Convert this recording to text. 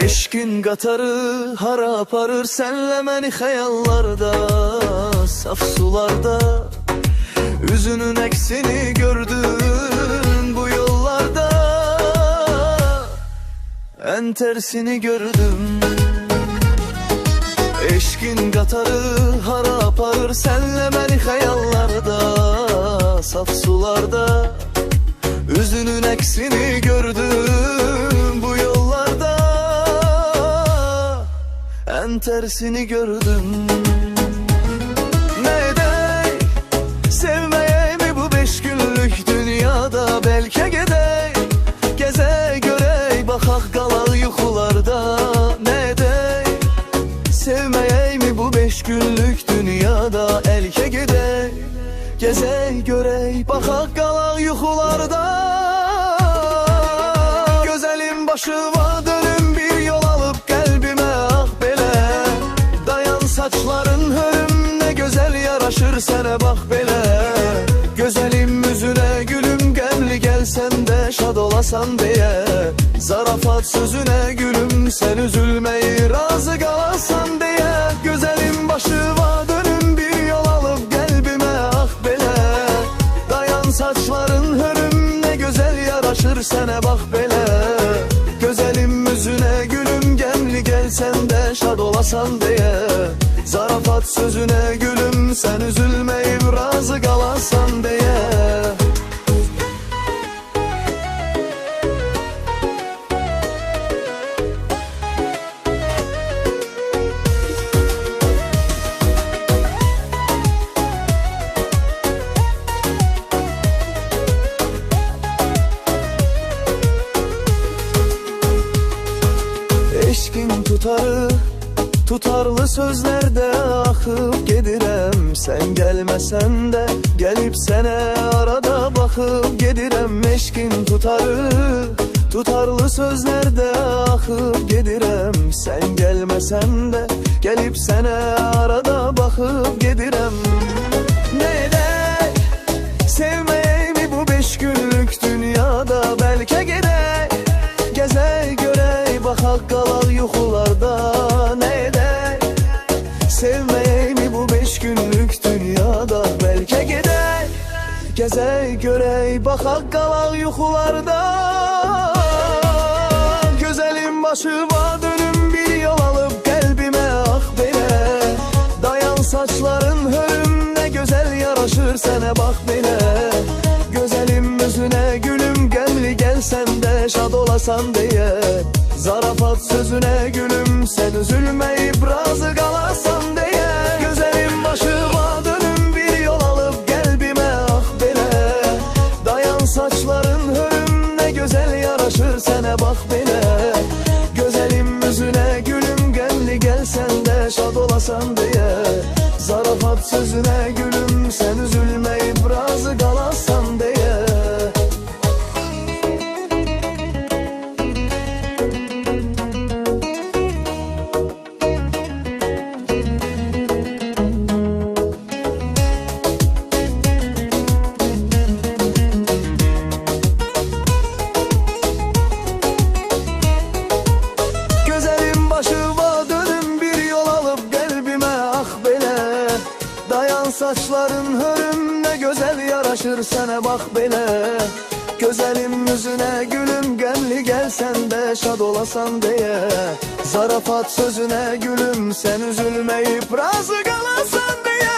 Eşkin qatarı hara aparır senle məni xəyallarda, saf sularda. Üzünün əksini gördüm bu yollarda, ən tersini gördüm. Eşkin qatarı hara aparır senle məni xəyallarda, saf sularda. Üzünün əksini gördüm bu yollarda, ən tersini gördüm. Ne edək, sevməyək mi bu 5 günlük dünyada? Bəlkə gedək, gəzək, görək, baxaq, qalaq yuxularda. Ne edək, sevməyək mi bu 5 günlük dünyada? Əlkə gedək, gəzək, görək, baxaq, qalaq yuxularda. Gözəlim başıma dönüm bir yol alıb qəlbimə, ah belə. Dayan saçların hörüm, nə gözəl yaraşır sənə, bax belə. Gözəlim üzünə gülüm, qəmli gəlsən də şad olasan deyə. Zarafat sözünə gülüm, sən üzülməyi razı qalasan deyə. Gözəlim başıma dönüm bir yol alıb qəlbimə, ah belə. Dayan saçların hörüm, nə gözəl yaraşır sənə, bax belə. Gözəlim üzünə gülüm, qəmli gəlsən də şad olasan deyə. Zarafat sözünə gülüm, sən üzülməyib razı qalasan deyə. Eşkin tutarı, tutarlı sözlerde axıb gedirəm. Sən gəlməsən də gəlib sənə arada baxıb gedirəm. Eşkin tutarı, tutarlı sözlerde axıb gedirəm. Sən gəlməsən də gəlib sənə arada baxıb gedirəm. Ne edək, sevməyək mi bu 5 günlük dünyada? Bəlkə gedək, gəzək, görək, baxaq, qalaq yuxularda. Ne edək, sevməyək mi bu 5 günlük dünyada? Bəlkə gedək, gəzək, görək, baxaq, qalaq yuxularda. Gözəlim başıma dönüm bir yol alıb qəlbimə, ah belə. Dayan saçların hörüm, nə gözəl yaraşır sənə, bax belə. Gözəlim üzünə gülüm, qəmli gəlsən də şad olasan deyə. Zarafat sözünə gülüm, sən üzülməyib razı qalasan deyə. Gözəlim başıma dönüm bir yol alıb qəlbimə, ah belə. Dayan saçların hörüm, nə gözəl yaraşır sənə, bax belə. Gözəlim üzünə gülüm, qəmli gəlsən də şad olasan deyə. Zarafat sözünə gülüm, sən üzülməyib razı qalasan deyə. Saçların hörüm, nə gözəl yaraşır sənə, bax belə. Gözəlim üzünə gülüm, qəmli gəlsən də şad olasan deyə. Zarafat sözünə gülüm, sən üzülməyib razı qalasan deyə.